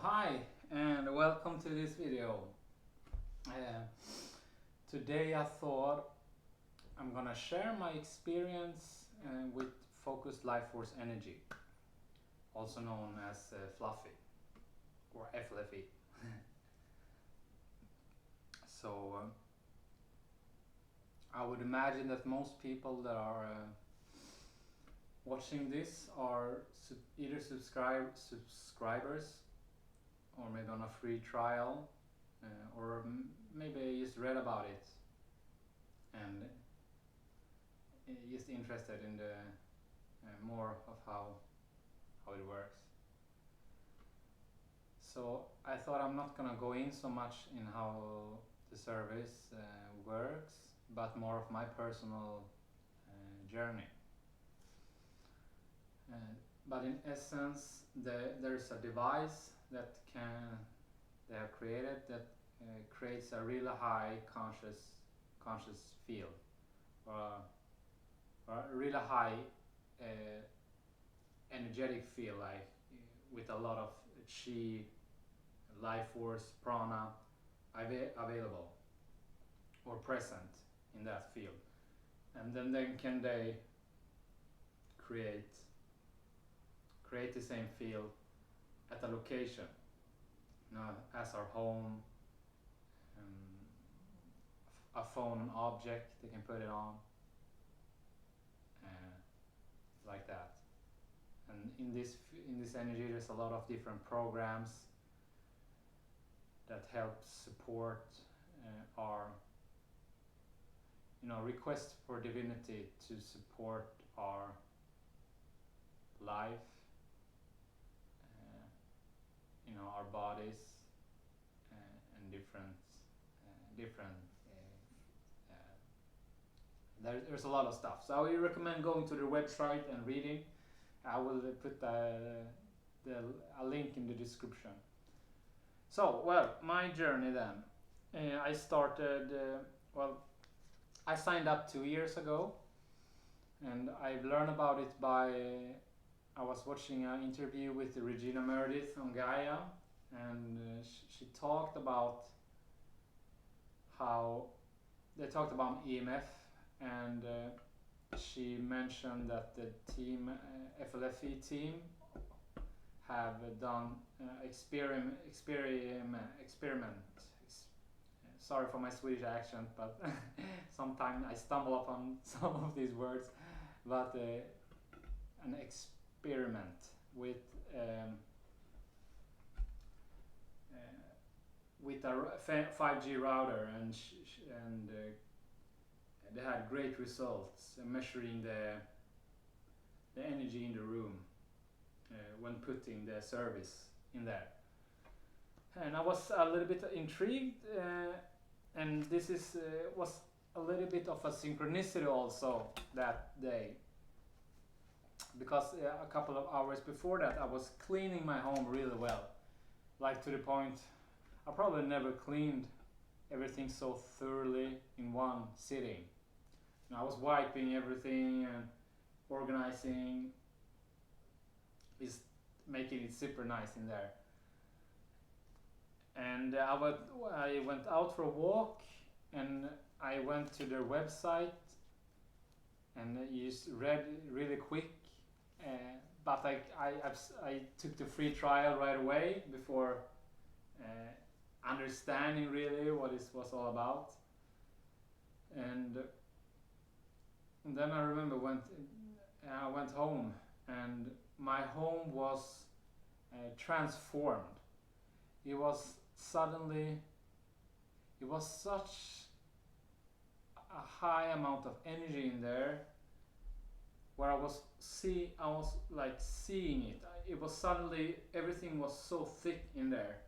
Hi and welcome to this video. Today I thought I'm gonna share my experience with focused life force energy, also known as FLFE or FLFE. So I would imagine that most people that are watching this are either subscribers or maybe on a free trial, or maybe just read about it and just interested in the more of how it works. So I thought I'm not gonna go in so much in how the service works, but more of my personal journey. But in essence, there's a device that they have created that creates a really high conscious field, or a really high energetic field, like with a lot of chi, life force, prana available or present in that field, and then they create the same field at a location, as our home, a phone object they can put it on, like that. And in this energy there's a lot of different programs that help support our request for divinity to support our life, our bodies, and different there's a lot of stuff. So I would recommend going to their website and reading. I will put a link in the description. So, well, my journey then. I started, I signed up 2 years ago, and I've learned about it by, I was watching an interview with Regina Meredith on Gaia, and she talked about how they talked about EMF, and she mentioned that the team, FLFE team, have done experiment. Sorry for my Swedish accent, but sometimes I stumble upon some of these words. But an experiment with a 5G router, and they had great results measuring the energy in the room when putting the service in there. And I was a little bit intrigued, and this was a little bit of a synchronicity also that day, because a couple of hours before that I was cleaning my home really well, like to the point I probably never cleaned everything so thoroughly in one sitting. And I was wiping everything and organizing, is making it super nice in there. And I went out for a walk, and I went to their website and just read really quick, but I took the free trial right away before understanding really what it was all about. And then I remember I went home, and my home was transformed. It was such a high amount of energy in there, where I was like seeing it. It was suddenly, everything was so thick in there,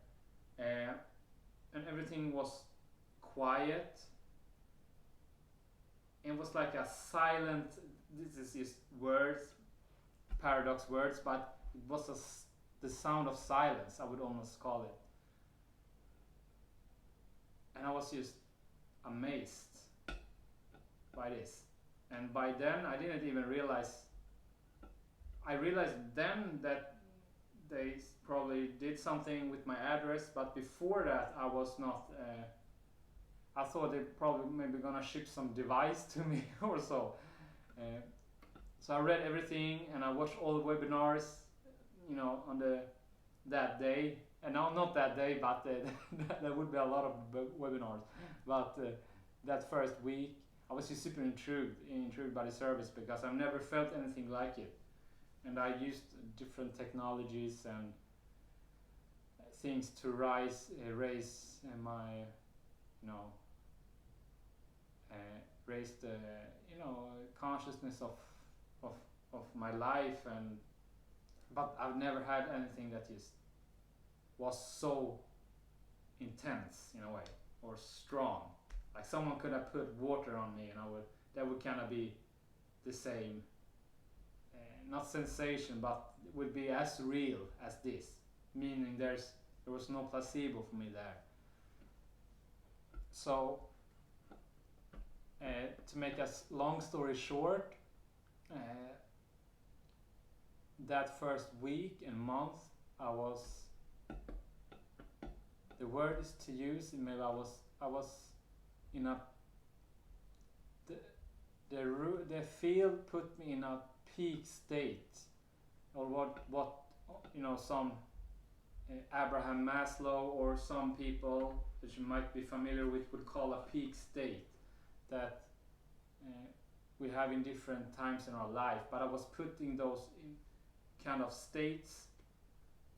and everything was quiet. It was like a silent, this is just words, paradox words, but it was the sound of silence, I would almost call it. And I was just amazed by this. And by then I didn't even realize, I realized then that they probably did something with my address, but before that I was not. I thought they probably maybe gonna ship some device to me or so. So I read everything and I watched all the webinars, on that day. And no, not that day, but there would be a lot of webinars. But that first week, I was just super intrigued by the service because I've never felt anything like it. And I used different technologies and things to raise my, raise the, consciousness of my life. But I've never had anything that just was so intense in a way, or strong. Like someone could have put water on me and that would kind of be the same, not sensation, but it would be as real as this, meaning there was no placebo for me there. So to make a long story short, that first week and month the word is to use, maybe I was in a, the field put me in a peak state, or what some Abraham Maslow or some people that you might be familiar with would call a peak state that we have in different times in our life. But I was putting those in kind of states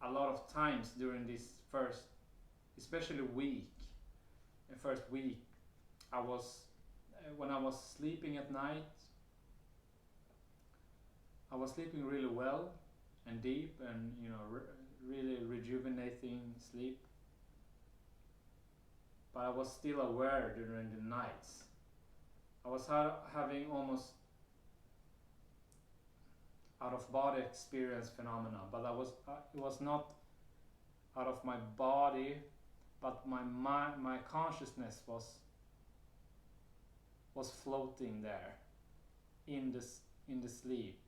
a lot of times during this first, especially first week. I was when I was sleeping at night, I was sleeping really well and deep and really rejuvenating sleep. But I was still aware during the nights. I was having almost out of body experience phenomena, but it was not out of my body, but my consciousness was floating there in the sleep.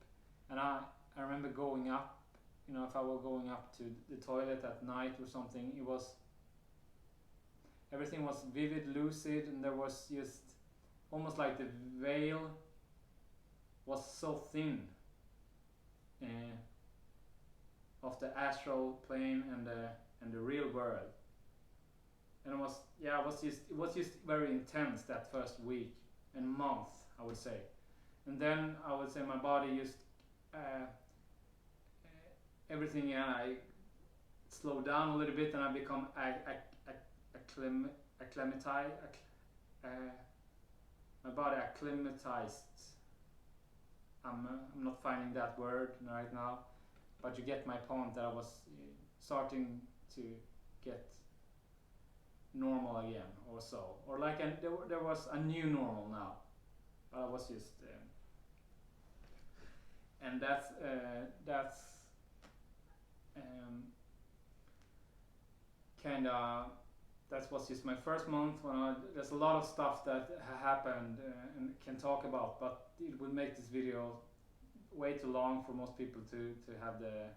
And I remember going up, if I were going up to the toilet at night or something, everything was vivid, lucid, and there was just almost like the veil was so thin of the astral plane and the real world. And it was just very intense that first week and month, I would say. And then I would say my body just everything, and I slowed down a little bit, and I become acclimatized. My body acclimatized. I'm not finding that word right now, but you get my point, that I was starting to get normal again, or so, or like there was a new normal now, but I was just and that's kind of, that was just my first month when there's a lot of stuff that happened and can talk about, but it would make this video way too long for most people to have the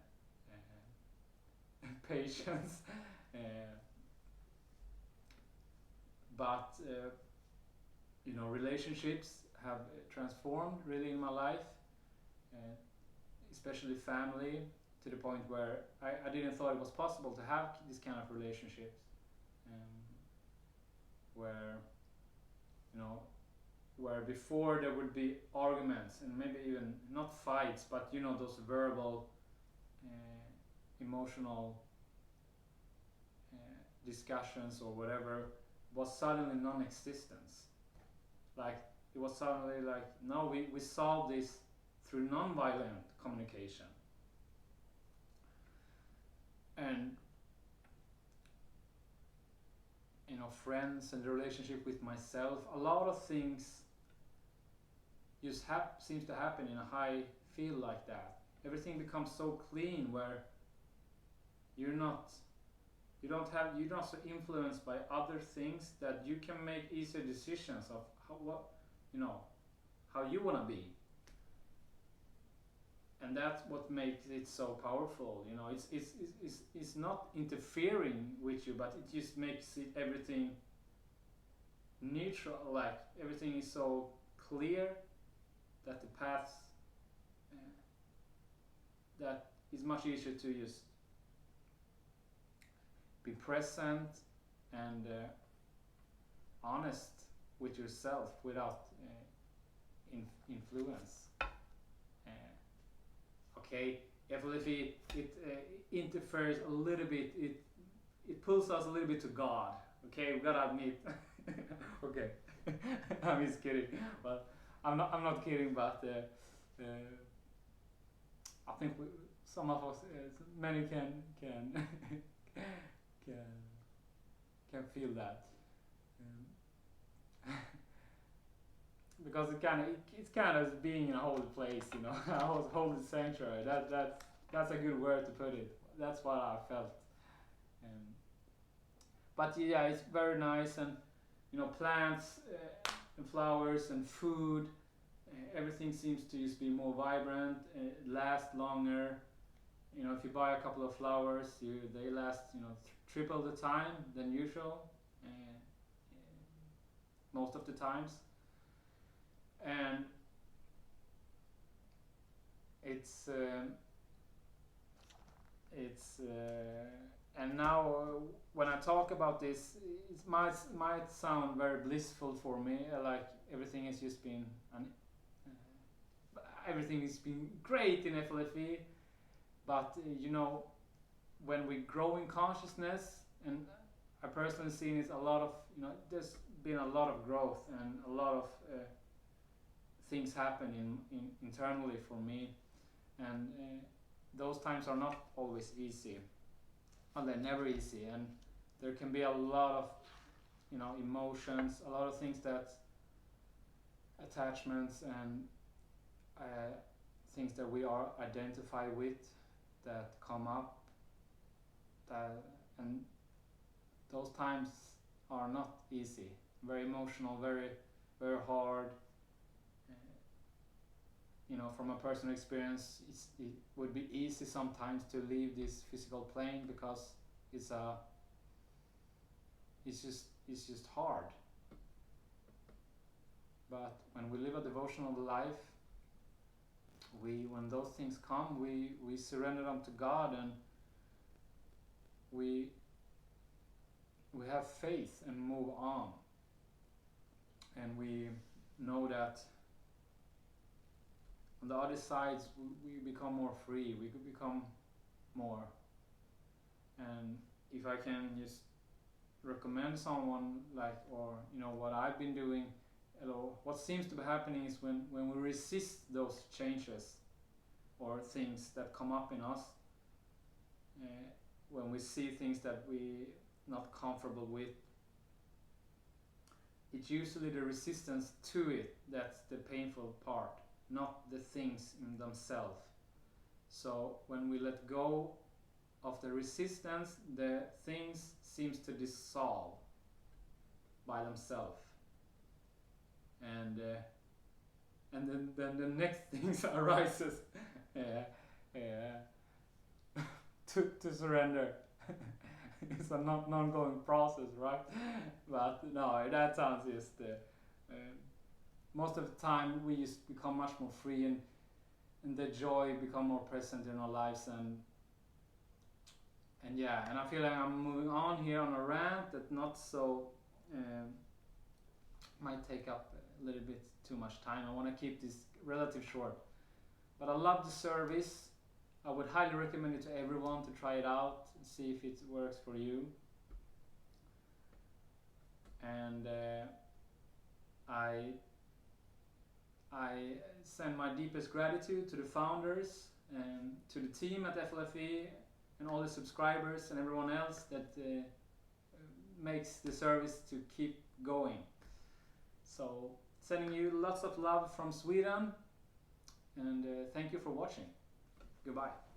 patience. But relationships have transformed really in my life, especially family, to the point where I didn't thought it was possible to have this kind of relationships, where where before there would be arguments and maybe even not fights, but those verbal emotional discussions or whatever was suddenly non-existence. Like it was suddenly like, no, we solve this through non-violent communication. And friends and the relationship with myself, a lot of things just seems to happen in a high field like that. Everything becomes so clean, where you're not so influenced by other things, that you can make easier decisions of how you want to be. and that's what makes it so powerful. You know, it's not interfering with you, but it just makes it everything neutral. Like everything is so clear that the paths that is much easier to just be present and honest with yourself without influence. Okay, FLFE, it interferes a little bit. It pulls us a little bit to God. Okay, we gotta admit. Okay, I'm just kidding, but I'm not kidding. But I think some of us, many can can feel that. Because it's kind of being in a holy place, you know, a holy sanctuary. That's a good word to put it. That's what I felt. But yeah, it's very nice, and you know, plants and flowers and food. Everything seems to just be more vibrant, last longer. You know, if you buy a couple of flowers, they last, you know, triple the time than usual, most of the times. And it's and now when I talk about this, it might sound very blissful for me, like everything has just been everything has been great in FLFE, but you know, when we grow in consciousness, and I personally seen it a lot of, you know, there's been a lot of growth and a lot of things happen internally for me, and those times are not always easy. Well, they're never easy, and there can be a lot of, you know, emotions, a lot of things, that attachments and things that we are identify with that come up, and those times are not easy, very emotional, very hard. You know, from a personal experience, it would be easy sometimes to leave this physical plane because it's just hard. But when we live a devotional life, when those things come, we surrender them to God, and we have faith and move on, and we know that on the other sides we become more free, we could become more. And if I can just recommend someone, like, or you know, what I've been doing, what seems to be happening is when we resist those changes or things that come up in us, when we see things that we not comfortable with, it's usually the resistance to it that's the painful part, not the things in themselves. So when we let go of the resistance, the things seems to dissolve by themselves, and then the next things arises to surrender. It's a non-ongoing process, right? But no, that sounds just most of the time we just become much more free, and the joy become more present in our lives, and yeah, and I feel like I'm moving on here on a rant that not so might take up a little bit too much time. I want to keep this relatively short, but I love the service. I would highly recommend it to everyone to try it out, see if it works for you. And I send my deepest gratitude to the founders and to the team at FLFE and all the subscribers and everyone else that makes the service to keep going. So sending you lots of love from Sweden, and thank you for watching. Goodbye.